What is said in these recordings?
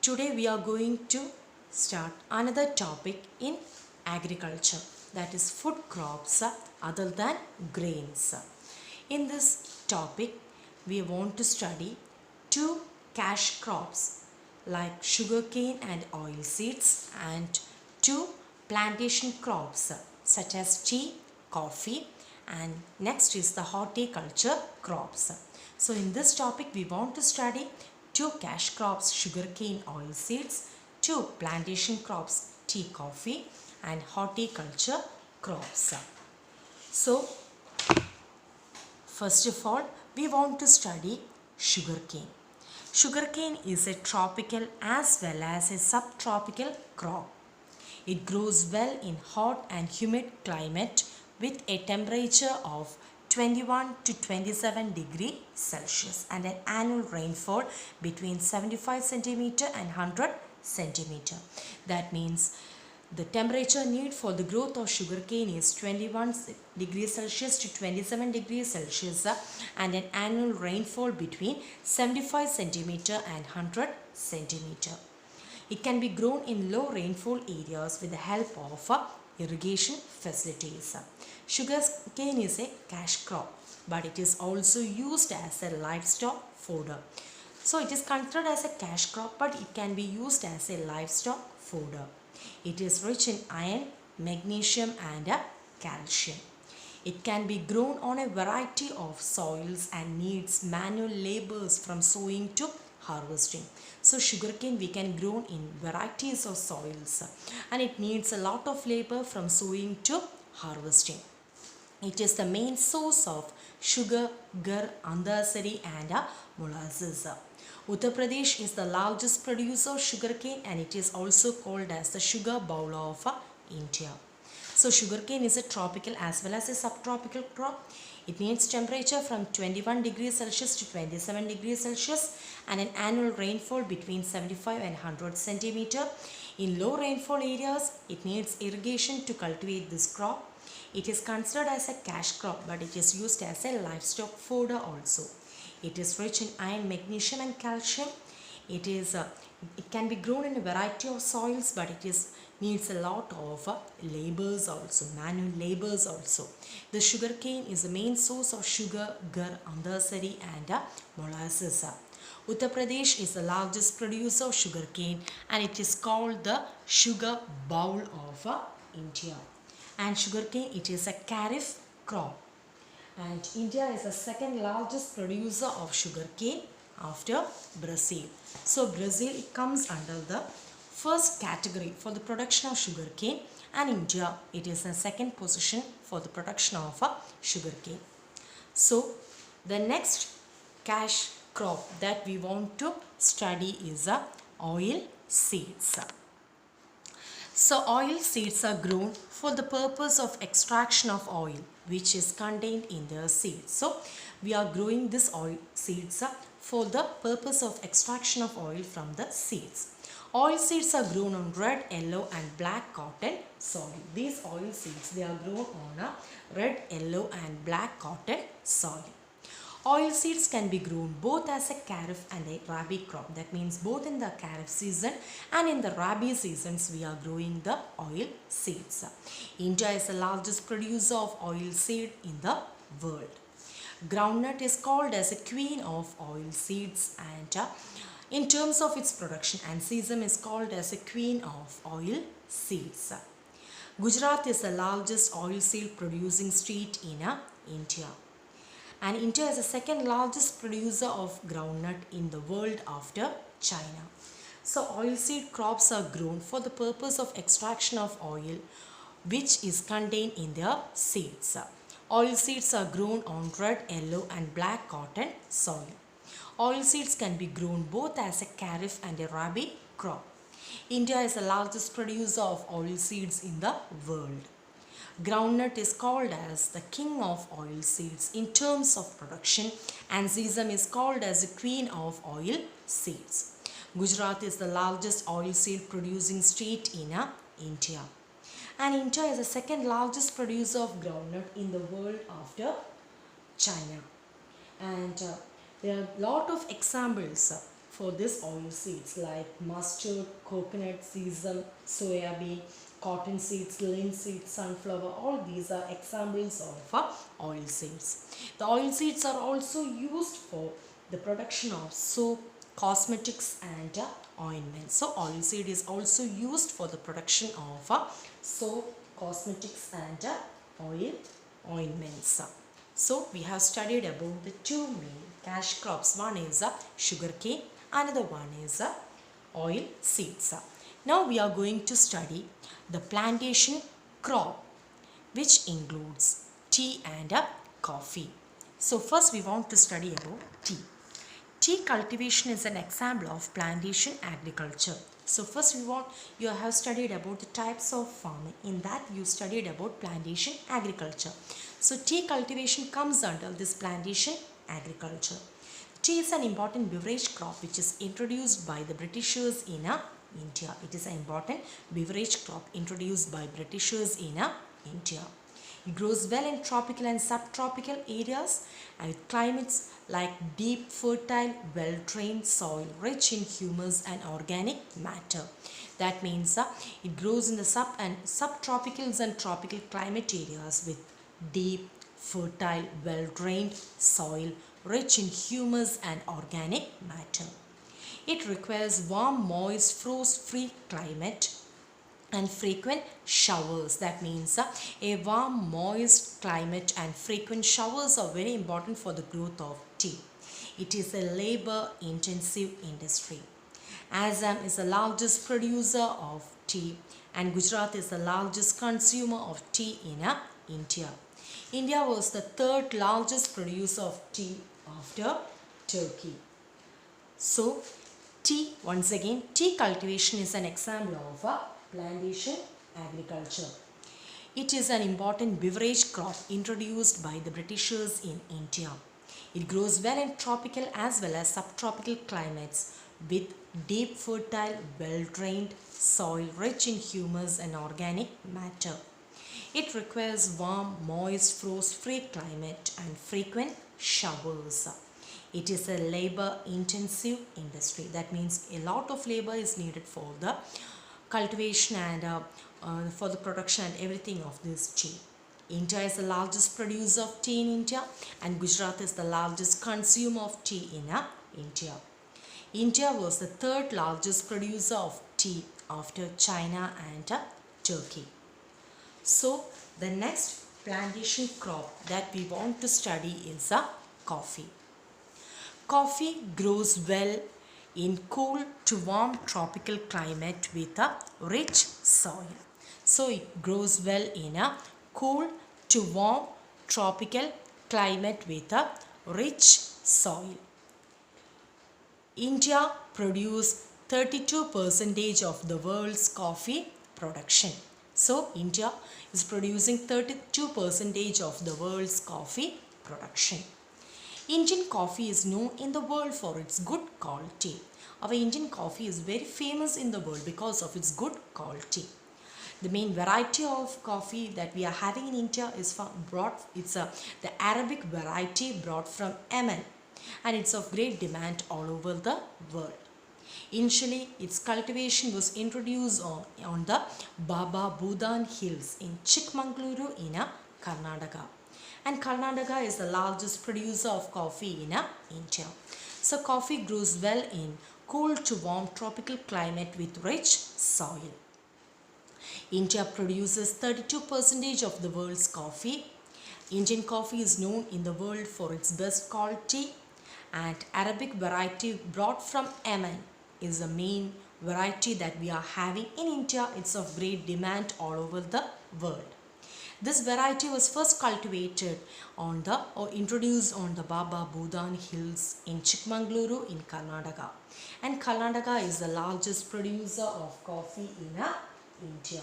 Today we are going to start another topic in agriculture, that is food crops other than grains. In this topic we want to study two cash crops like sugarcane and oilseeds, and two plantation crops such as tea, coffee, and next is the horticulture crops. So in this topic we want to study two cash crops, sugarcane, oilseeds, two plantation crops, tea, coffee, and horticulture crops. So first of all we want to study sugarcane. Sugarcane is a tropical as well as a subtropical crop. It grows well in hot and humid climate with a temperature of 21 to 27 degrees Celsius and an annual rainfall between 75 centimeter and 100 centimeter. That means the temperature need for the growth of sugarcane is 21 degrees Celsius to 27 degrees Celsius and an annual rainfall between 75 centimeter and 100 centimeter. It can be grown in low rainfall areas with the help of irrigation facilities. Sugarcane is a cash crop, but it is also used as a livestock fodder. So it is considered as a cash crop, but it can be used as a livestock fodder. It is rich in iron, magnesium, and calcium. It can be grown on a variety of soils and needs manual labors from sowing to harvesting. So sugarcane we can grow in varieties of soils and it needs a lot of labor from sowing to harvesting. It is the main source of sugar, gur, andasari, and molasses. Uttar Pradesh is the largest producer of sugarcane and it is also called as the sugar bowl of India. So sugarcane is a tropical as well as a subtropical crop. It needs temperature from 21 degrees Celsius to 27 degrees Celsius and an annual rainfall between 75 and 100 centimeter. In low rainfall areas, it needs irrigation to cultivate this crop. It is considered as a cash crop, but it is used as a livestock fodder also. It is rich in iron, magnesium, and calcium. It can be grown in a variety of soils, but it needs a lot of labors also, manual labors also. The sugarcane is the main source of sugar, gur, andasari, and molasses. Uttar Pradesh is the largest producer of sugarcane and it is called the sugar bowl of India. And sugarcane, it is a kharif crop. And India is the second largest producer of sugarcane after Brazil. So Brazil comes under the first category for the production of sugarcane, and India it is in second position for the production of sugarcane. So the next cash crop that we want to study is oil seeds. So oil seeds are grown for the purpose of extraction of oil which is contained in their seeds. So we are growing this oil seeds for the purpose of extraction of oil from the seeds. Oil seeds are grown on red, yellow, and black cotton soil. These oil seeds, they are grown on a red, yellow, and black cotton soil. Oil seeds can be grown both as a kharif and a rabi crop. That means both in the kharif season and in the rabi seasons we are growing the oil seeds. India is the largest producer of oil seed in the world. Groundnut is called as a queen of oil seeds and in terms of its production, and sesame is called as a queen of oil seeds. Gujarat is the largest oil seed producing state in India. And India is the second largest producer of groundnut in the world after China. So oilseed crops are grown for the purpose of extraction of oil which is contained in their seeds. Oilseeds are grown on red, yellow, and black cotton soil. Oilseeds can be grown both as a kharif and a rabi crop. India is the largest producer of oilseeds in the world. Groundnut is called as the king of oil seeds in terms of production, and sesame is called as the queen of oil seeds. Gujarat is the largest oil seed producing state in India. And India is the second largest producer of groundnut in the world after China. And there are a lot of examples for this oil seeds like mustard, coconut, sesame, soya bean, cotton seeds, linseed, sunflower, all these are examples of oil seeds. The oil seeds are also used for the production of soap, cosmetics and ointments. So oil seed is also used for the production of soap, cosmetics and ointments. So we have studied about the two main cash crops. One is sugarcane, another one is oil seeds. Now we are going to study the plantation crop, which includes tea and coffee. So first we want to study about tea. Tea cultivation is an example of plantation agriculture. So first you have studied about the types of farming. In that you studied about plantation agriculture. So tea cultivation comes under this plantation agriculture. Tea is an important beverage crop which is introduced by the Britishers in India. It is an important beverage crop introduced by Britishers in India. It grows well in tropical and subtropical areas and climates like deep, fertile, well-drained soil rich in humus and organic matter. That means it grows in the subtropicals and tropical climate areas with deep, fertile, well-drained soil rich in humus and organic matter. It requires warm, moist, frost-free climate and frequent showers. That means a warm, moist climate and frequent showers are very important for the growth of tea. It is a labor-intensive industry. Assam is the largest producer of tea and Gujarat is the largest consumer of tea in India. India was the third largest producer of tea after Turkey. So, tea, once again, tea cultivation is an example of plantation agriculture. It is an important beverage crop introduced by the Britishers in India. It grows well in tropical as well as subtropical climates with deep, fertile, well-drained soil rich in humus and organic matter. It requires warm, moist, frost-free climate and frequent showers. It is a labor-intensive industry. That means a lot of labor is needed for the cultivation and for the production and everything of this tea. India is the largest producer of tea in India and Gujarat is the largest consumer of tea in India. India was the third largest producer of tea after China and Turkey. So the next plantation crop that we want to study is coffee. Coffee grows well in cool to warm tropical climate with a rich soil. So it grows well in a cool to warm tropical climate with a rich soil. India produces 32% of the world's coffee production. So India is producing 32% of the world's coffee production. Indian coffee is known in the world for its good quality. Our Indian coffee is very famous in the world because of its good quality. The main variety of coffee that we are having in India is the Arabic variety brought from Yemen, and it's of great demand all over the world. Initially, its cultivation was introduced on the Baba Budan Hills in Chikmagaluru in Karnataka. And Karnataka is the largest producer of coffee in India. So coffee grows well in cool to warm tropical climate with rich soil. India produces 32% of the world's coffee. Indian coffee is known in the world for its best quality, and Arabic variety brought from Yemen is the main variety that we are having in India. It's of great demand all over the world. This variety was first cultivated or introduced on the Baba Budan Hills in Chikmagaluru in Karnataka. And Karnataka is the largest producer of coffee in India.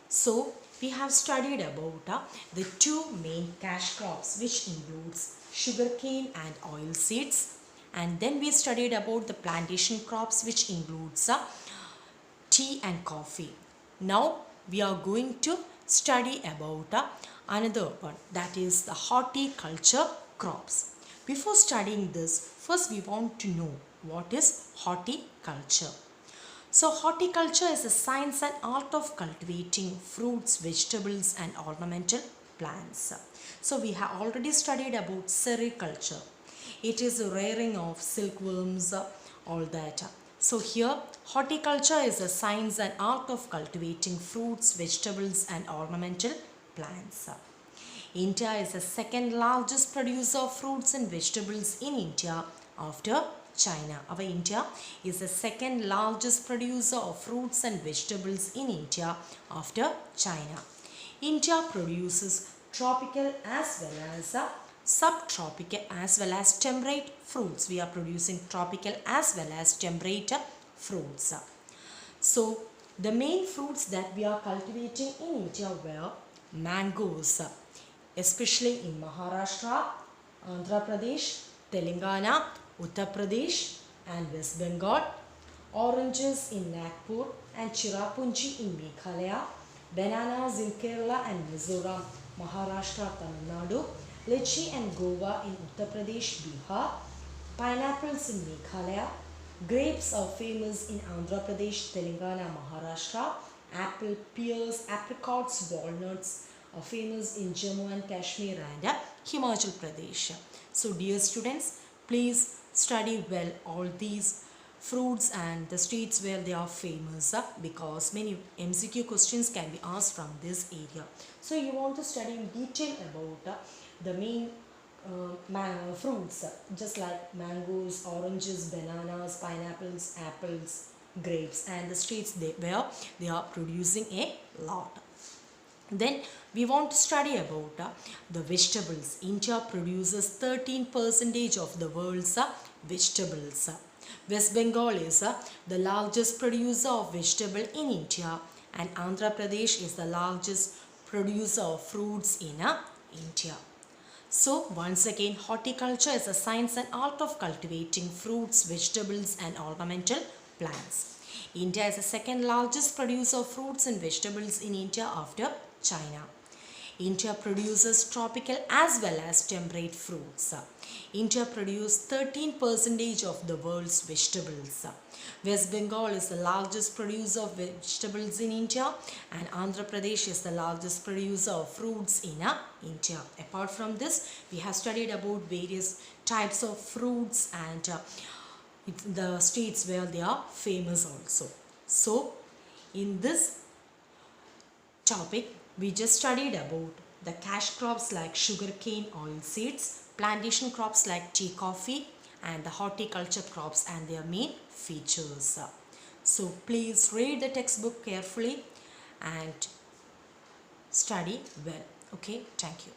So we have studied about the two main cash crops, which includes sugarcane and oil seeds. And then we studied about the plantation crops, which includes tea and coffee. Now we are going to study about another one, that is the horticulture crops. Before studying this, first we want to know what is horticulture. So horticulture is a science and art of cultivating fruits, vegetables and ornamental plants. So we have already studied about sericulture. It is a rearing of silkworms, all that. So here horticulture is a science and art of cultivating fruits, vegetables and ornamental plants. India is the second largest producer of fruits and vegetables in India after China. Our India is the second largest producer of fruits and vegetables in India after China. India produces tropical as well as subtropical as well as temperate fruits. We are producing tropical as well as temperate fruits. So the main fruits that we are cultivating in India were mangoes, especially in Maharashtra, Andhra Pradesh, Telangana, Uttar Pradesh and West Bengal, oranges in Nagpur and Cherrapunji in Meghalaya, bananas in Kerala and Mizoram, Maharashtra, Tamil Nadu, lychee and guava in Uttar Pradesh, Bihar, pineapples in Meghalaya, grapes are famous in Andhra Pradesh, Telangana, Maharashtra, apple, pears, apricots, walnuts are famous in Jammu and Kashmir and Himachal Pradesh. So dear students, please study well all these fruits and the states where they are famous because many MCQ questions can be asked from this area. So you want to study in detail about the main fruits just like mangoes, oranges, bananas, pineapples, apples, grapes and the states where they are producing a lot. Then we want to study about the vegetables. India produces 13% of the world's vegetables. West Bengal is the largest producer of vegetable in India and Andhra Pradesh is the largest producer of fruits in India. So once again, horticulture is a science and art of cultivating fruits, vegetables and ornamental plants. India is the second largest producer of fruits and vegetables in India after China. India produces tropical as well as temperate fruits. India produces 13% of the world's vegetables. West Bengal is the largest producer of vegetables in India and Andhra Pradesh is the largest producer of fruits in India. Apart from this, we have studied about various types of fruits and the states where they are famous also. So, in this topic, we just studied about the cash crops like sugarcane, oilseeds, plantation crops like tea, coffee and the horticulture crops and their main features. So please read the textbook carefully and study well. Okay, thank you.